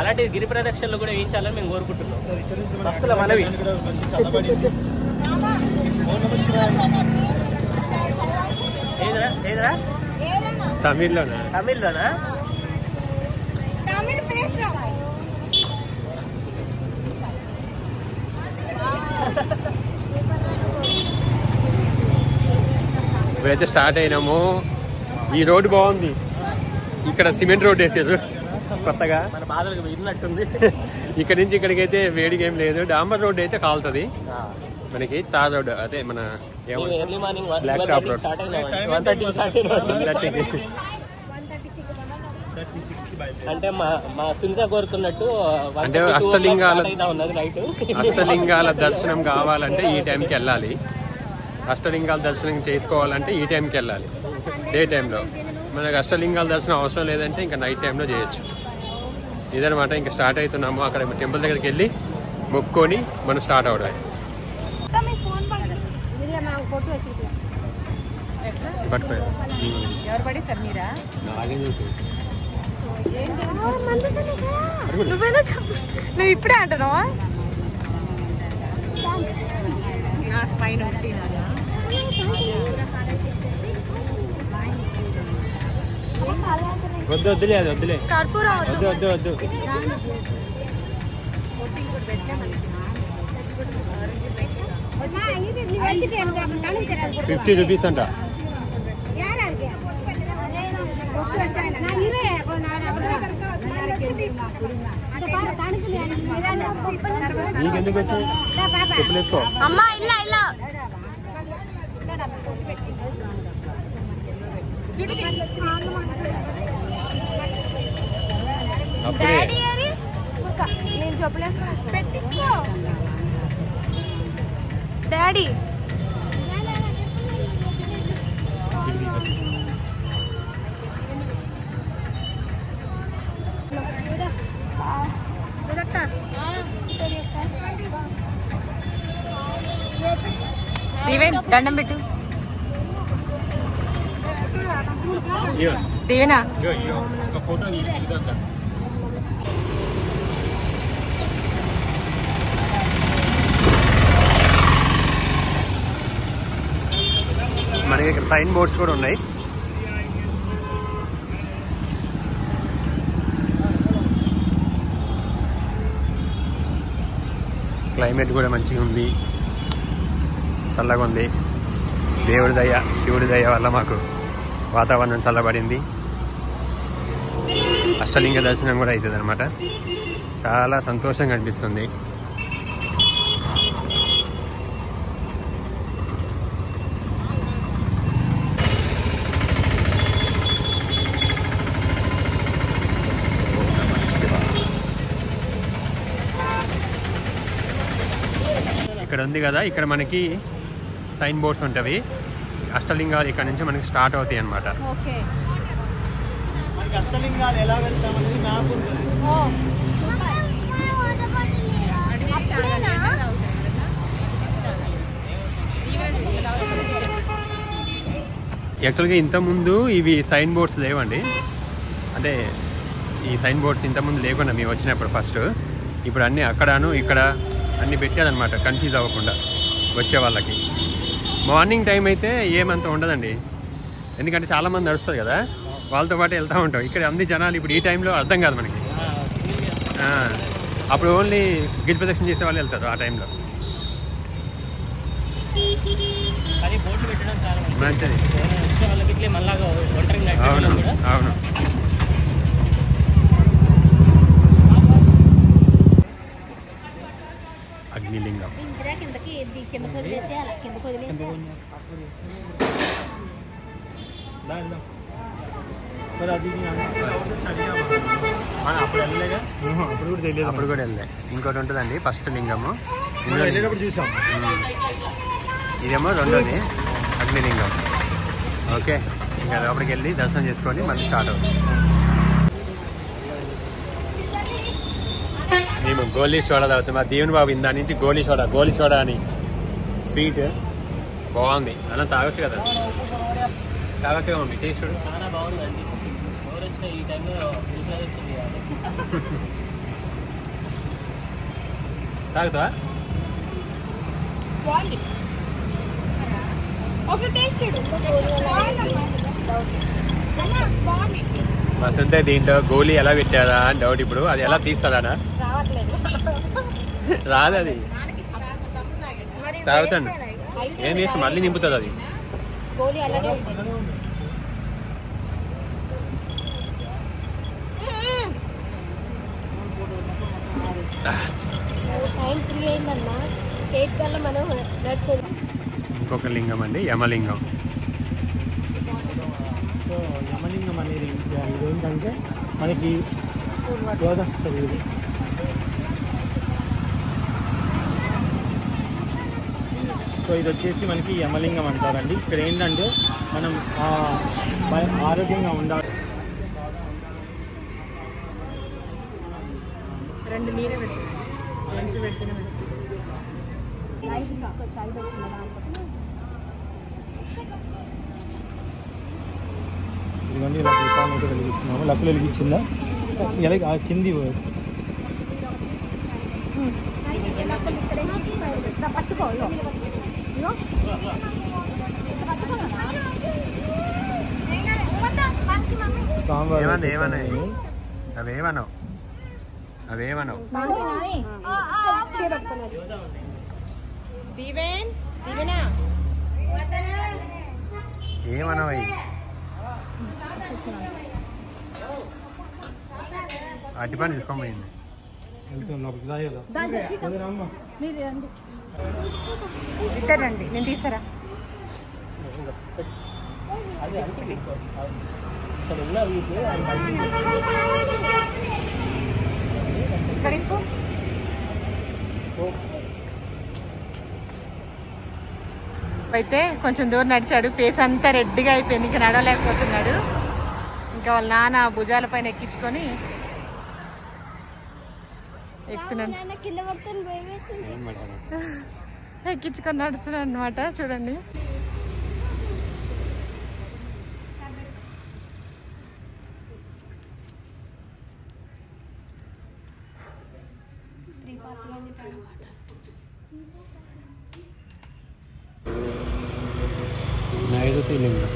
అలాంటి గిరి ప్రదక్షిణలు కూడా వేయించాలని మేము కోరుకుంటున్నాం. భక్తుల మనవి. తమిళ్లోనా? తమిళ్లోనా? ఇప్పుడైతే స్టార్ట్ అయినాము. ఈ రోడ్డు బాగుంది. ఇక్కడ సిమెంట్ రోడ్ వేసారు కొత్తగా. మన బాధలకు విన్నట్టుంది. ఇక్కడ నుంచి ఇక్కడికైతే వేడిగా ఏం లేదు. డాంబర్ రోడ్ అయితే కాలుతుంది మనకి. తార్ రోడ్ అదే మన బ్లాక్ టాప్ రోడ్. అంటే మా సునీత కోరుకున్నట్టు అంటే అష్టలింగాల దర్శనం కావాలంటే ఈ టైంకి వెళ్ళాలి. అష్టలింగాల దర్శనం చేసుకోవాలంటే ఈ టైంకి వెళ్ళాలి. డే టైంలో మనకు అష్టలింగాల దర్శనం అవసరం లేదంటే ఇంకా నైట్ టైంలో చేయొచ్చు. ఇదనమాట. ఇంకా స్టార్ట్ అవుతున్నాము. అక్కడ టెంపుల్ దగ్గరికి వెళ్ళి మొక్కుకొని మనం స్టార్ట్ అవడం. నువ్వు ఇప్పుడే అంటున్నావా? వద్దు వద్దులే, అది వద్దులే, వద్దు వద్దు వద్దు. 50 రూపీస్ అంట. నీకెందుకు వచ్చు? చెప్పులేసుకో అమ్మా. ఇలా ఇలా నేను చెప్పులేసుకో. పెట్టించుకో డాడీ. దండం పెట్టు. దీవెనా ఫోటో మనకి ఇక్కడ సైన్ బోర్డ్స్ కూడా ఉన్నాయి. క్లైమేట్ కూడా మంచిగా ఉంది, చల్లగా ఉంది. దేవుడి దయ, శివుడి దయ వల్ల మాకు వాతావరణం చల్లబడింది. అష్టలింగ దర్శనం కూడా అవుతుంది అనమాట. చాలా సంతోషంగా అనిపిస్తుంది. ఇక్కడ ఉంది కదా, ఇక్కడ మనకి సైన్ బోర్డ్స్ ఉంటాయి. అష్టలింగాలు ఇక్కడ నుంచి మనకి స్టార్ట్ అవుతాయి అన్నమాట. అష్టలింగాలు ఎలా వెళ్తామనేది మ్యాప్ ఉంటుంది. యాక్చువల్గా ఇంతకుముందు ఇవి సైన్ బోర్డ్స్ లేవండి. అంటే ఈ సైన్ బోర్డ్స్ ఇంతకుముందు లేకుండా మేము వచ్చినప్పుడు ఫస్ట్. ఇప్పుడు అన్నీ అక్కడను ఇక్కడ అన్నీ పెట్టారనమాట, కన్ఫ్యూజ్ అవ్వకుండా వచ్చే వాళ్ళకి. మార్నింగ్ టైం అయితే ఏమంత ఉండదండి, ఎందుకంటే చాలామంది నడుస్తుంది కదా, వాళ్ళతో పాటు వెళ్తూ ఉంటాం. ఇక్కడ అన్ని జనాలు ఇప్పుడు ఈ టైంలో అర్థం కాదు మనకి. అప్పుడు ఓన్లీ గిరి ప్రదక్షిణ చేసే వాళ్ళు వెళ్తారు ఆ టైంలో. మంచిది. అవును అవును. అగ్నిలింగం. అప్పుడు వెళ్ళలేగా, అప్పుడు కూడా వెళ్ళలే. ఇంకోటి ఉంటుందండి ఫస్ట్ లింగము, చూసాం. ఇదేమో రెండోది అగ్నిలింగం. ఓకే, ఇంకా లోపలికి వెళ్ళి దర్శనం చేసుకొని మళ్ళీ స్టార్ట్ అవుతుంది. మేము గోలీ సోడా తాగుతాం. మా దేవుని బాబు ఇందా నుంచి గోలీ సోడా అని స్వీట్ బాగుంది. అలా తాగొచ్చు కదా, తాగొచ్చుగా మమ్మీ. టేస్ట్ చాలా బాగుందండి. ఎవరు వచ్చినా ఈ టైంలో ఇంట్లో వచ్చింది తాగుతావా? వసంత దీంట్లో గోలీ ఎలా పెట్టారా అని డౌట్. ఇప్పుడు అది ఎలా తీస్తారా? రాదు అది. తాగుతాను ఏం చేసి మళ్ళీ నింపుతుంది అది. ఇంకొక లింగం అండి, యమలింగం. సో యమలింగం అనేది ఇదేంటంటే మనకి సో ఇది వచ్చేసి మనకి యమలింగం అంటారండి. ఇక్కడ ఏంటంటే మనం ఆరోగ్యంగా ఉండాలి. రెండు నీరే పెట్టి జెంట్స్ పెడితేనే మంచిది. ఇదిగోండి ఇలా దీపాలను అయితే వెలిగిస్తున్నాము. లక్కులు వెలిగించిందా? ఇలా కింది అవేమనవు అవేమనవు ఏమనవు అవి. అట్టి పని తీసుకోమైంది. ఇద్దరండి, నేను తీసారా? అయితే కొంచెం దూరం నడిచాడు, ఫేస్ అంతా రెడ్గా అయిపోయింది, ఇంకా నడవలేకపోతున్నాడు. ఇంకా వాళ్ళ నాన్న భుజాల పైన ఎక్కించుకొని ఎక్కుతున్నాడు, ఎక్కించుకొని నడుస్తున్నాడు అనమాట. చూడండి నైరుతి లింగం.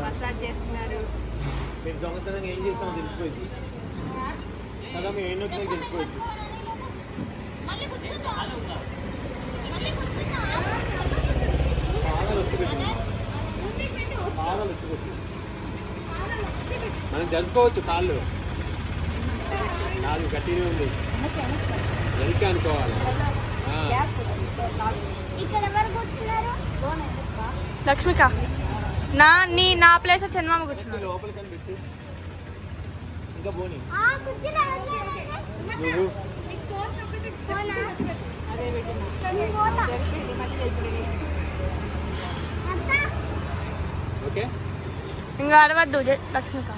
మసాజ్ చేస్తున్నారు. మీరు దొంగతనంగా ఏం చేస్తామో తెలిసిపోయింది కదా, మేము ఏం నొక్కినా తెలిసిపోయింది. మనం జరుపుకోవచ్చు. కాళ్ళు నాలుగు గట్టినే ఉంది, వెనక్కి అనుకోవాలి. లక్ష్మిక నా ప్లేస్ చంద్రమామ కూర్చున్నా. లోపలికి పెట్టి ఇంకా పోనీ ఓకే. ఇంకా అరవద్దు లక్ష్మిక.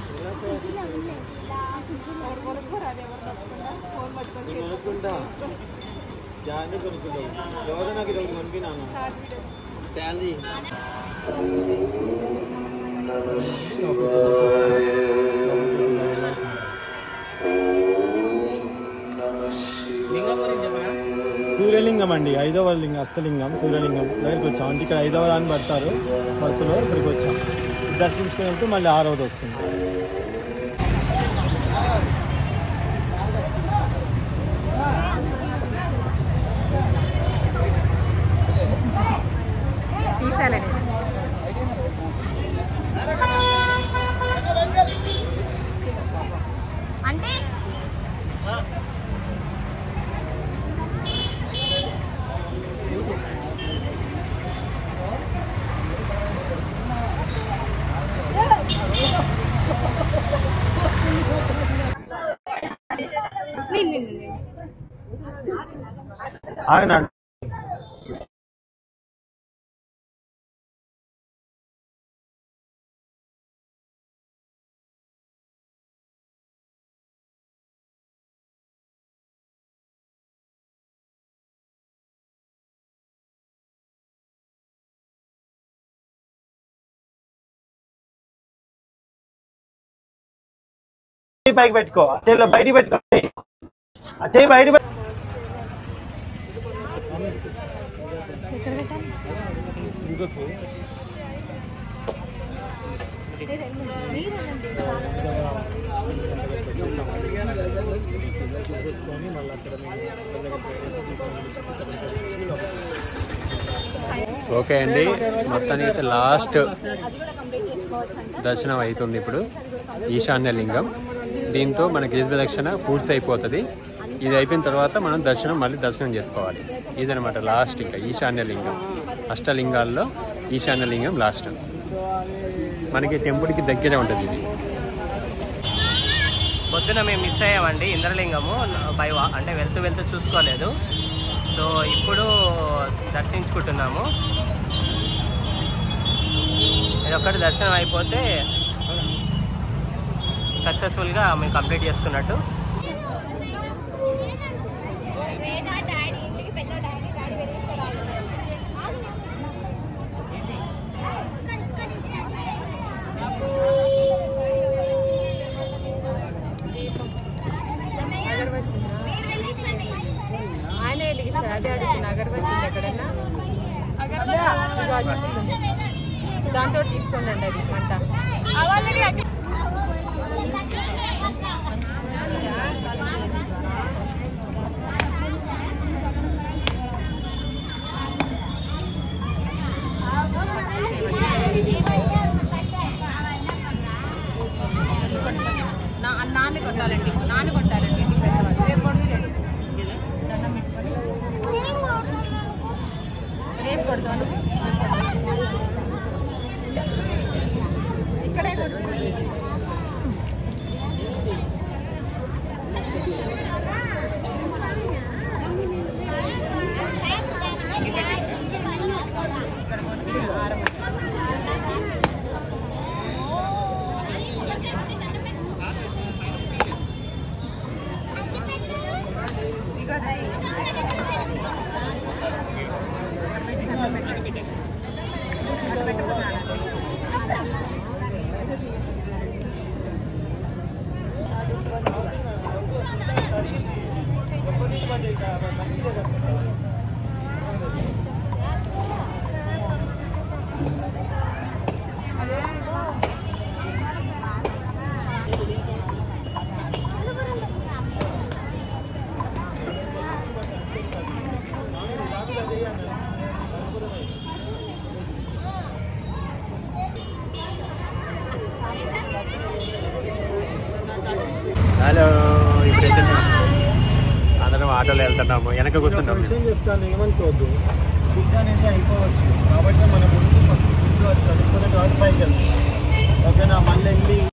కొనుక్కుంటా జాగ్రత్త కొనుక్కుంటావు. ఎవరో నాకు ఇది ఒకటి కొనిపినాను. శాలరీ లింగం గురించి చెప్పనా? సూర్యలింగం అండి, 5వ లింగం, అష్టలింగం సూర్యలింగం దగ్గరికి వచ్చాం. అంటే ఇక్కడ 5వ దాన్ని పడతారు బస్సులో. ఇక్కడికి వచ్చాం, దర్శించుకుని వెళ్తూ మళ్ళీ 6వది వస్తుంది. తీసాలండి. అంటే ఆయన పైకి పెట్టుకో, చెయ్యి బయటికి పెట్టుకో, చెయ్యి బయట ఓకే అండి, మొత్తానికి అయితే లాస్ట్ దర్శనం అవుతుంది ఇప్పుడు. ఈశాన్య లింగం, దీంతో మన గిరి ప్రదక్షిణ పూర్తి అయిపోతుంది. ఇది అయిపోయిన తర్వాత మనం మళ్ళీ దర్శనం చేసుకోవాలి. ఇదనమాట లాస్ట్. ఇంకా ఈశాన్య లింగం, అష్టలింగాల్లో ఈశాన్య లింగం లాస్ట్. మనకి టెంపుల్కి దగ్గరే ఉంటుంది ఇది. పొద్దున మేము మిస్ అయ్యామండి ఇంద్రలింగము, అంటే వెళ్తూ చూసుకోలేదు. సో ఇప్పుడు దర్శించుకుంటున్నాము. ఇదొక్కటి దర్శనం అయిపోతే సక్సెస్ఫుల్గా మేము కంప్లీట్ చేసుకున్నట్టు. దాంతో తీసుకోండి అది మంట. నాన్న కొట్టాలండి, నాన్న కొట్టాలండి. రేపు కొడతాను, ఇక్కడే కొడుతుంది. హలో, ఇప్పుడైతే అందరం ఆటోలో వెళ్తున్నాము. వెనక కూర్చున్నాము. విషయం చెప్తాను, ఏమనుకోవద్దు. ఫుడ్ అనేది అయిపోవచ్చు కాబట్టి మన ముందు ఫస్ట్ ఫుడ్ చదువుకునే తర్వాత పైకి వెళ్తాం. ఓకేనా? మళ్ళీ వెళ్ళి